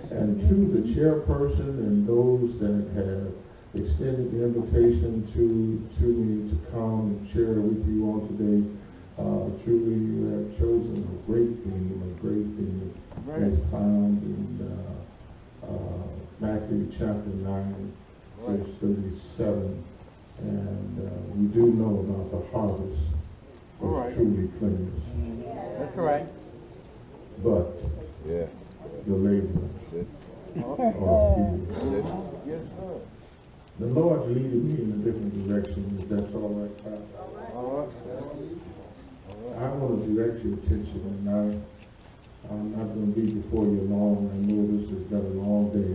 And to the chairperson and those that have extended the invitation to me to come and share with you all today, truly you have chosen a great theme, as found in Matthew chapter 9, verse 37. And we do know about the harvest is truly plenteous. That's right. But the laborers are few. Yes, sir. The Lord's leading me in a different direction, if that's all right, Pastor. I want to direct your attention, and I'm not going to be before you long. I know this has been a long day.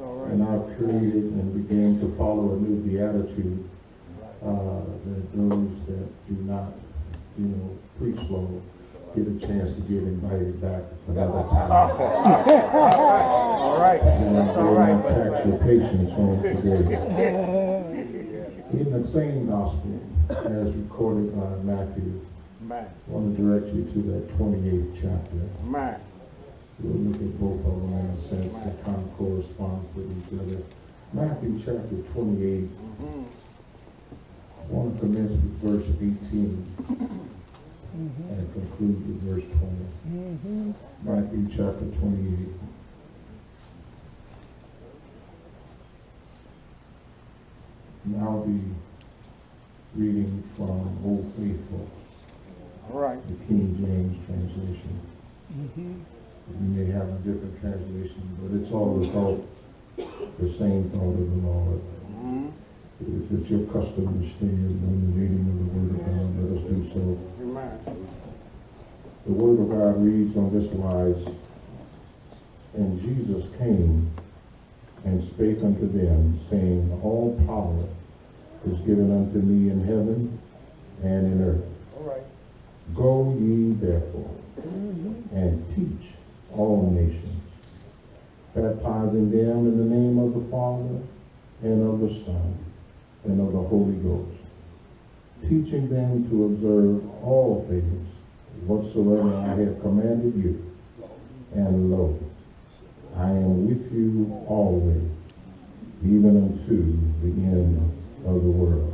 And I've created and began to follow a new beatitude that those that do not, preach long get a chance to get invited back another time. All right. All right. Tax your patience on today. In the same gospel as recorded by Matthew, I want to direct you to that 28th chapter. We'll look at both of them in a sense that kind of corresponds with each other. Matthew chapter 28. I want to commence with verse 18 and conclude with verse 20. Matthew chapter 28. And I'll be reading from Old Faithful, the King James translation. You may have a different translation, but it's all about the same thought of the Lord. If it's your custom to stand on the reading of the Word of God, let us do so. The Word of God reads on this wise, And Jesus came and spake unto them, saying, All power is given unto me in heaven and in earth. Go ye therefore and teach all nations, baptizing them in the name of the Father and of the Son and of the Holy Ghost, teaching them to observe all things whatsoever I have commanded you. And lo, I am with you always, even unto the end of the world.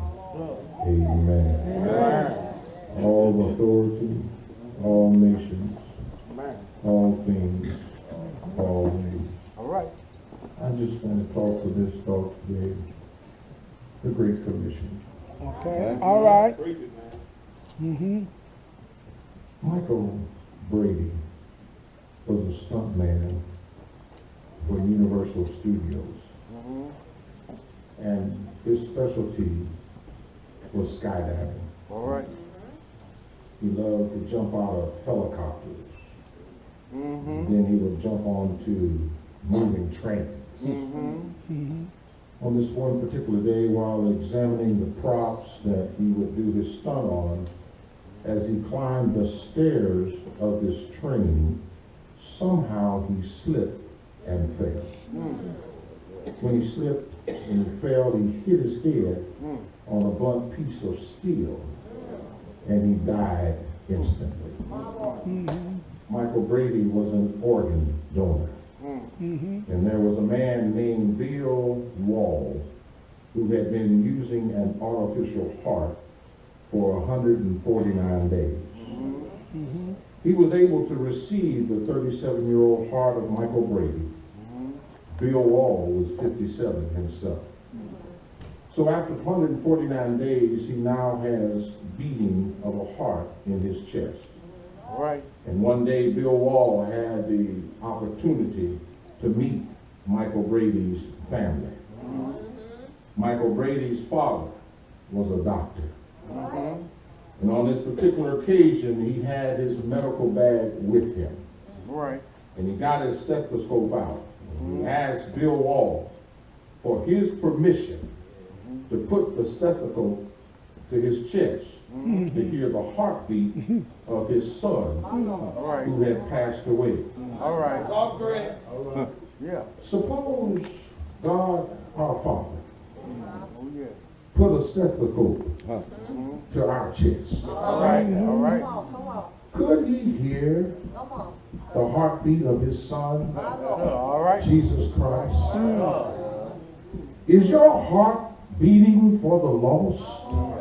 Amen. All authority, all nations, all things, all ways. I just want to talk for this talk today, the Great Commission. All right. Michael Brady was a stuntman for Universal Studios. And his specialty was skydiving. He loved to jump out of helicopters. Then he would jump onto moving trains. On this one particular day, while examining the props that he would do his stunt on, as he climbed the stairs of this train, somehow he slipped and fell. When he slipped and he fell, he hit his head on a blunt piece of steel, and he died instantly. Michael Brady was an organ donor. And there was a man named Bill Wall who had been using an artificial heart for 149 days. He was able to receive the 37-year-old heart of Michael Brady. Bill Wall was 57 himself. So after 149 days, he now has beating of a heart in his chest. And one day, Bill Wall had the opportunity to meet Michael Brady's family. Michael Brady's father was a doctor. And on this particular occasion, he had his medical bag with him. And he got his stethoscope out. He asked Bill Wall for his permission to put the stethoscope to his chest to hear the heartbeat of his son who had passed away. Suppose God, our Father, put a stethoscope to our chest. Could he hear the heartbeat of his son, All right. Jesus Christ? Is your heart beating for the lost? All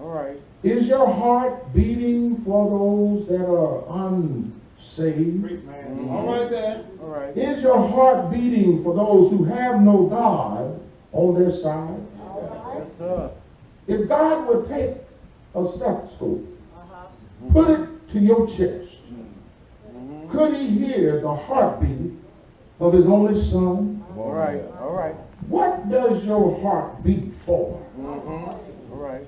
right. Is your heart beating for those that are unsaved? All right, then. All right. Is your heart beating for those who have no God on their side? Yes, sir. If God would take a stethoscope, put it to your chest, could he hear the heartbeat of his only son? All right. All right. What does your heart beat for? All right.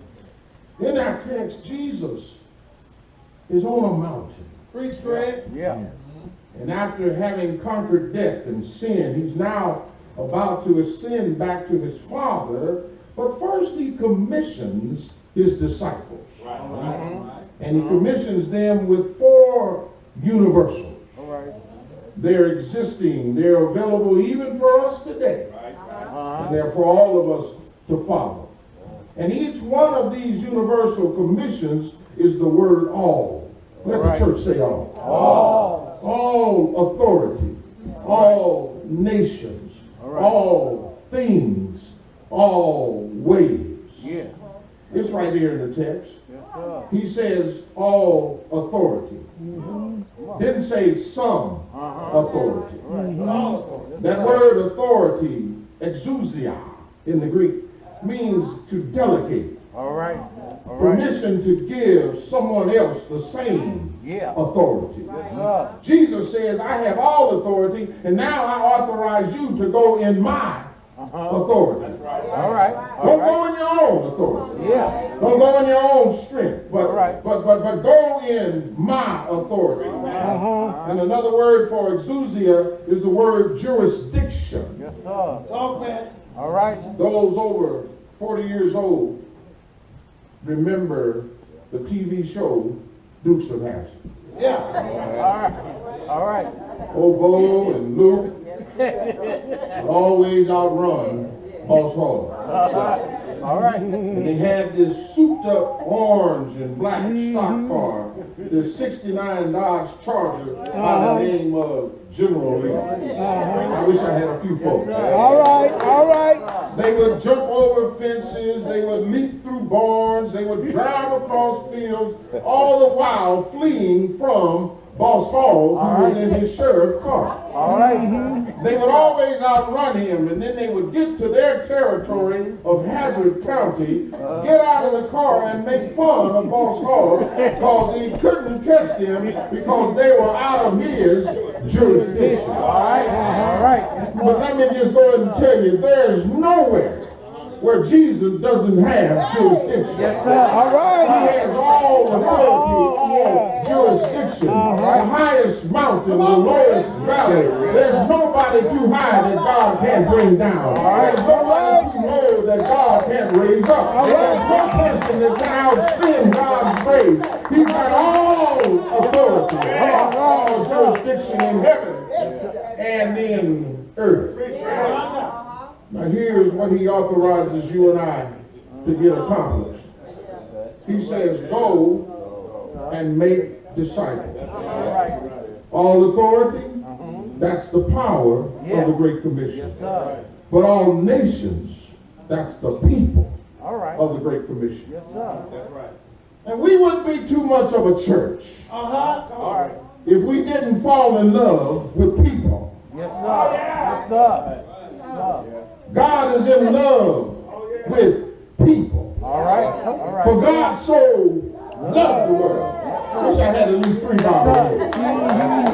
In our text, Jesus is on a mountain. Preach, Greg. Yeah. And after having conquered death and sin, he's now about to ascend back to his Father. But first he commissions his disciples. And he commissions them with 4 universals. All right. They're existing. They're available even for us today. And they're for all of us to follow. And each one of these universal commissions is the word all. Let the church say all. All. All authority, all nations, all things, all ways. Yeah. It's right here in the text. Yes, sir. He says all authority. Didn't say some authority. That word authority, exousia in the Greek, means to delegate. All right. All right. Permission to give someone else the same Yeah. authority. Yes, sir. Jesus says, I have all authority, and now I authorize you to go in my authority. All right. All Don't right. go in your own authority. Yeah. Don't go in your own strength, but, Right. but go in my authority. And another word for exousia is the word jurisdiction. Yes, sir. Talk, man. All right. Those over 40 years old remember the TV show Dukes of Hazzard. Yeah. All right. All right. Obo and Luke would always outrun Boss Hogg. All right. And they had this souped up orange and black stock car, this 69 Dodge Charger by the name of General Lee. I wish I had a few folks. All right, all right. They would jump over fences, they would leap through barns, they would drive across fields, all the while fleeing from Boss Hogg, who was in his sheriff car. All right. They would always outrun him, and then they would get to their territory of Hazard County, get out of the car and make fun of Boss Hogg because he couldn't catch them because they were out of his jurisdiction. All right. All right. But let me just go ahead and tell you, there's nowhere where Jesus doesn't have jurisdiction. Yes, sir. All He right. has all authority, all jurisdiction. The highest mountain, the lowest valley. There's nobody too high that God can't bring down. There's nobody too low that God can't raise up. There's no person that can out-sin God's grace. He's got all authority, all jurisdiction in heaven and in earth. Now here's what he authorizes you and I to get accomplished. He says, go and make disciples. All authority, that's the power of the Great Commission. But all nations, that's the people All right. of the Great Commission. Yes, sir. And we wouldn't be too much of a church All right. if we didn't fall in love with people. Yes, sir. Yes, sir. God is in love with people. All right. All right. For God so loved the world. I wish I had at least 3 Bibles.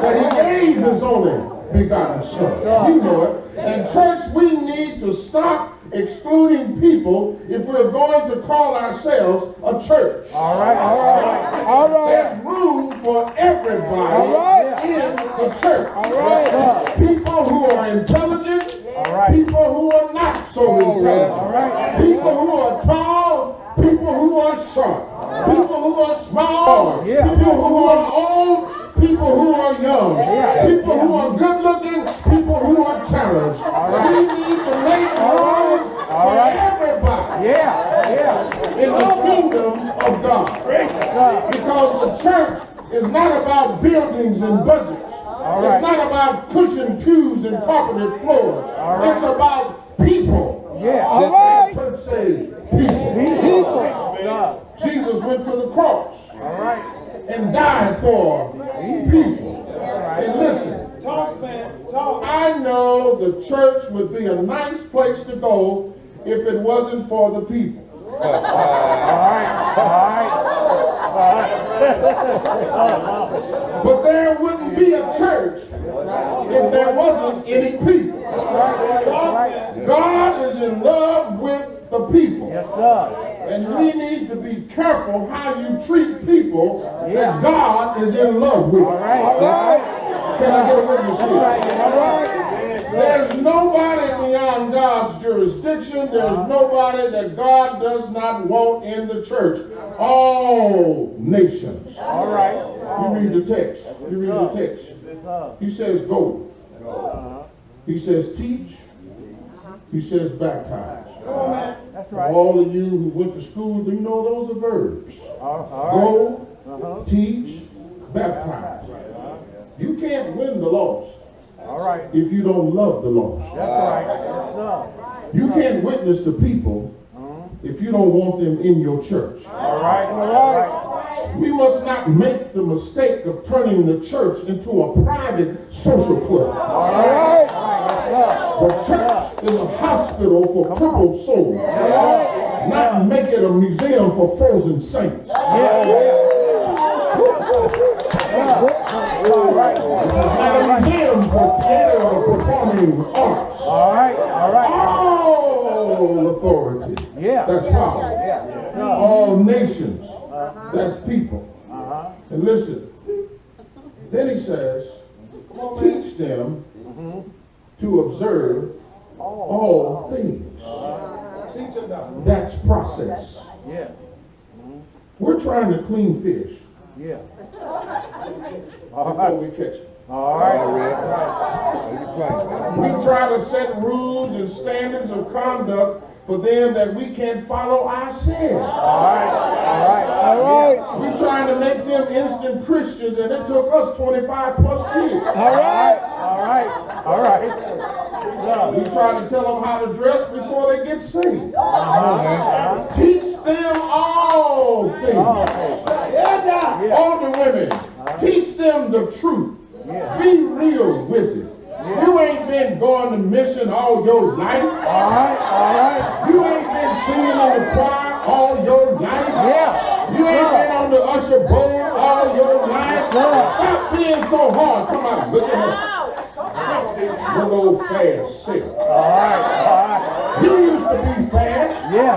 That he gave his only begotten son. You know it. And church, we need to stop excluding people if we're going to call ourselves a church. All right. All right. All right. There's room for everybody All right. in the church. All right. People who are intelligent, All right. people who are not so intelligent, All right. people who are tall, people who are short, people who are small, Yeah. people who are old, people who are young, Yeah. people who are good looking, people who are challenged. We need to make room for everybody Yeah. Yeah. in the kingdom of God. Because the church is not about buildings and budgets. right. It's not about cushioned pews and carpeted floors. right. It's about people. Yeah. All right. Church say people. People. Jesus went to the cross All right. and died for people. And listen, Talk, man. Talk. I know the church would be a nice place to go if it wasn't for the people. All right. But there wouldn't be a church if there wasn't any people. God is in love with the people. Yes, sir. And we need to be careful how you treat people Yeah. that God is in love with. All right. All right. Can I get a witness All here? right. There's nobody beyond God's jurisdiction. There's nobody that God does not want in the church. All nations. All right. You read the text. You read the text. He says go. He says teach. He says baptize. That's right. All of you who went to school, you know those are verbs. All Go, teach, baptize. You can't win the lost right. if you don't love the lost. That's right. Yes, sir. You can't witness to people if you don't want them in your church. All right. All right. We must not make the mistake of turning the church into a private social club. All right. The church is a hospital for crippled souls, not make it a museum for frozen saints. All right. It's not a museum for theater or performing arts. All right. All right. All authority, Yeah. that's power. All nations, that's people. And listen, then he says, teach them to observe all things. Teach them now. That's process. Yeah. We're trying to clean fish Yeah. before we catch them. All right. We try to set rules and standards of conduct for them that we can't follow ourselves. All right. All right. We're trying to make them instant Christians, and it took us 25 plus years. All right. All right. All right. We try to tell them how to dress before they get saved. Teach them all things. Yeah. Older women, teach them the truth. Yeah. Be real with it. You ain't been going to mission all your life. All right. All right. You ain't been singing in the choir all your life. Yeah. You ain't been on the usher board all your life. Stop being so hard. Come on, look at her. Little old fast sick. All right. All right. You used to be fast Yeah.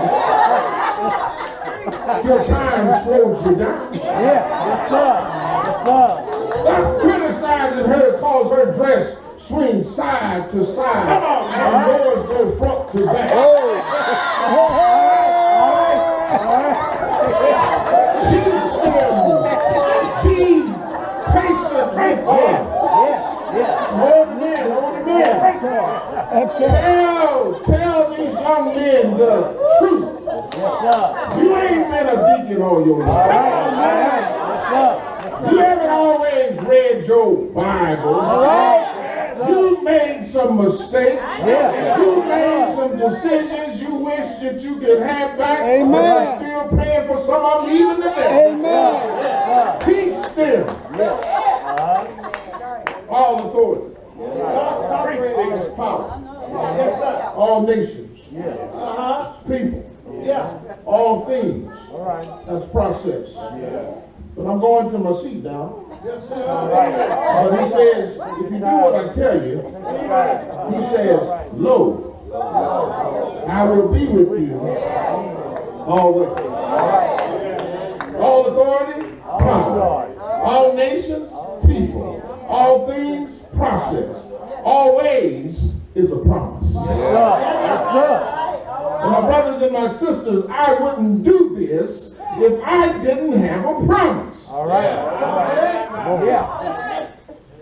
till time slowed you down. Yeah. Yes, sir. Yes, sir. Stop criticizing her because her dress swings side to side. And yours go front to back. Teach them. Be patient with them. Older men, older men. Tell these young men the truth. You ain't been a deacon all your life. You haven't always read your Bible. You made some mistakes. You made some decisions you wish that you could have back. Amen. But you're still paying for some of them even today. Amen. Teach them. All authority. That's power. Yes, sir. All nations. Uh-huh. People. Yeah. All things. All right. That's process. But I'm going to my seat now. Yes, sir. But he says, if you do what I tell you, he says, lo, I will be with you always. All authority, power. All nations, people. All things, process. Always is a promise. And my brothers and my sisters, I wouldn't do this if I didn't have a promise. All right. Yeah.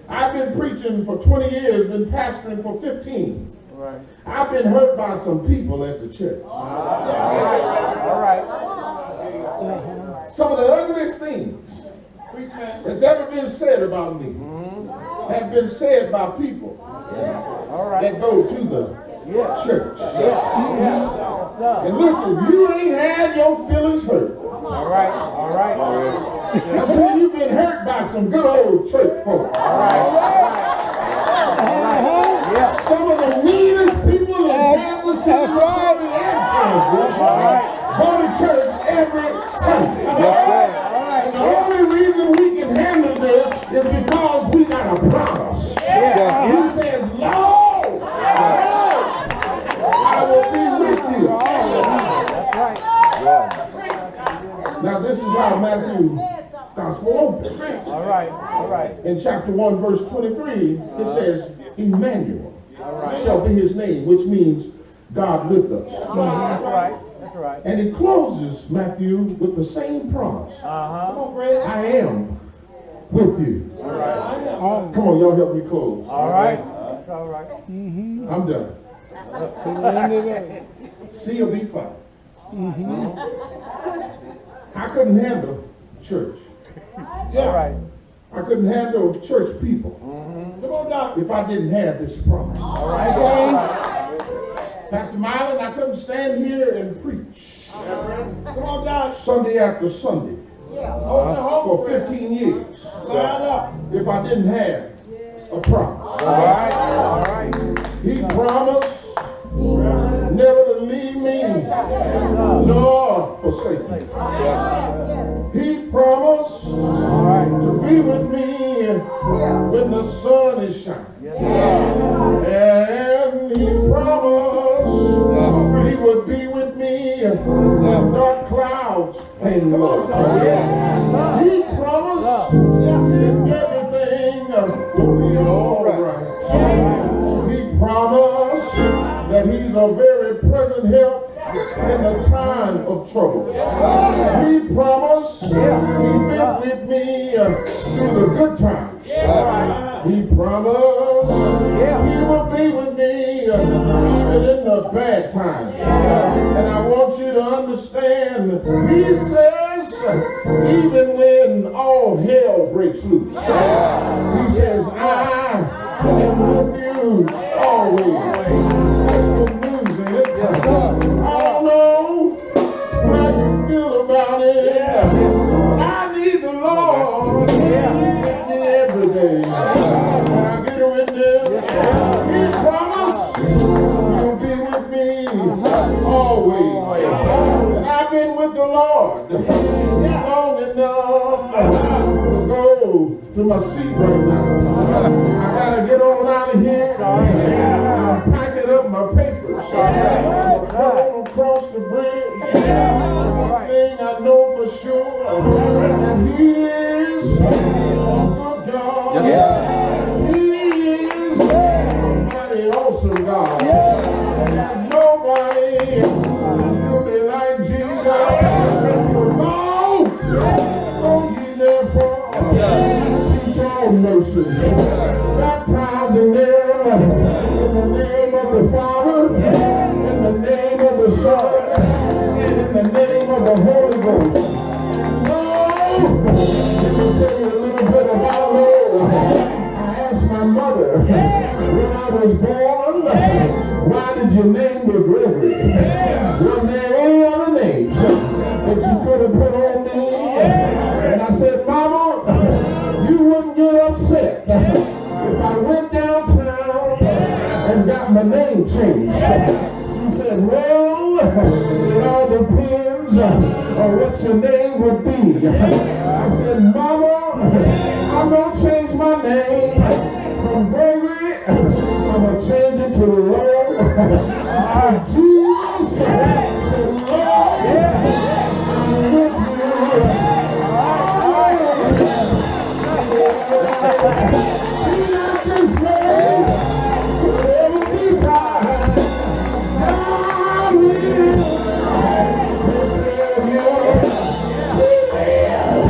I've been preaching for 20 years, been pastoring for 15. Right. I've been hurt by some people at the church. All right. Some of the ugliest things Preach, man. that's ever been said about me have been said by people All right. that go to the church. Yeah. And listen, you ain't had your feelings hurt All right. All right. until you've been hurt by some good old church folk. Yeah. Some of the meanest people in Kansas City, Missouri, and Kansas go to church every Sunday. And the only reason we can handle this is because we got a promise. He says, Lord, I will be with you. Now this is how Matthew Gospel opens. All right. All right. In chapter 1, verse 23, it says, Emmanuel shall be his name, which means God with us. That's right. That's right. And it closes Matthew with the same promise. Come on, Greg. I am with you. All right. Come on, y'all help me close. All right. That's all right. I'm done. See or be fine. I couldn't handle church. All right. I couldn't handle church people Come on, Doc. if I didn't have this promise. All right. Pastor Mylan, I couldn't stand here and preach Come on, Doc. Sunday after Sunday Hold your hope. for 15 years Line up. if I didn't have a promise. All right. All right. He promised never to leave me nor forsake me. He promised All right. to be with me when the sun is shining. And he promised he would be with me when dark clouds hang low. He promised that everything will be all right. He promised that he's a very present help in the time of trouble. He promised he'd be with me through the good times. He promised he will be with me even in the bad times. And I want you to understand, he says, even when all hell breaks loose, he says, I am with you always. That's good news, ain't it? I don't know how you feel about it, but I need the Lord with me every day. Can I get a witness? He promised he'll be with me always. And I've been with the Lord long enough to go to my seat right now. I gotta get on out of here. I'm packing up my papers. I'm going across the bridge. One thing I know for sure, and he is a good God. He is a mighty awesome God. And there's nobody can do me like Jesus. So go ye therefore, teach all nations, baptizing them in the name of the Father, in the name of the Son, and in the name of the Holy Ghost. And let me tell you a little bit about Lord. I asked my mother when I was born, why did you name me Gregory? Was there any other names that you could have put on me? And I said, Mama, you wouldn't get upset if I went downtown and got my name changed. She said, well, it all depends on what your name would be. I said, Mama, I'm going to change my name from Gregory. I'm going to change it to Lord. Jesus said, Lord, I'm with you. Be not dismayed, whatever betide, God will take care of you. He will.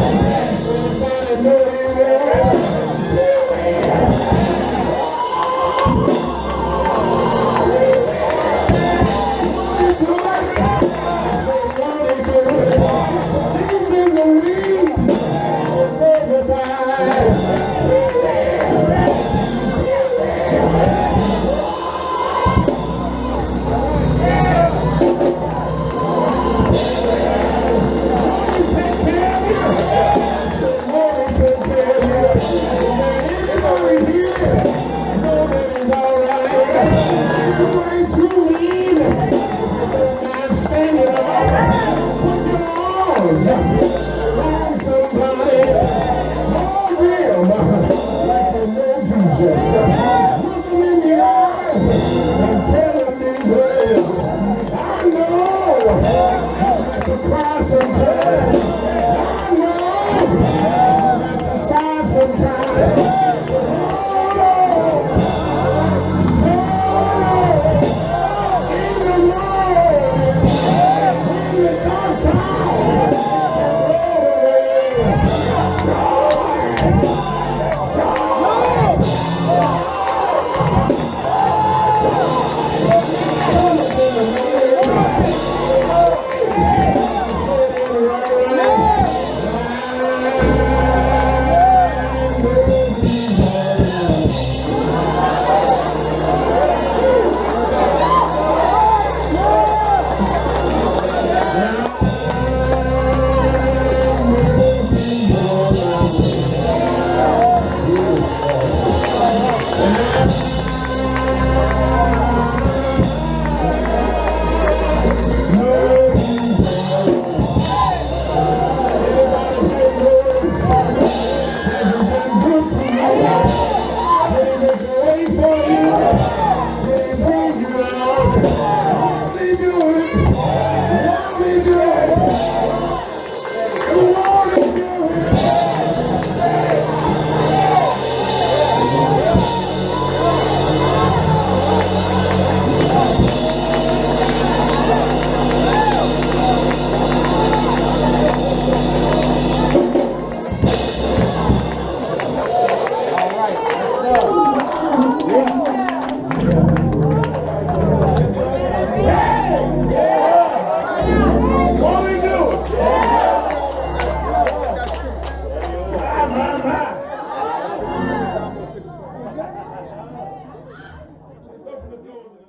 closing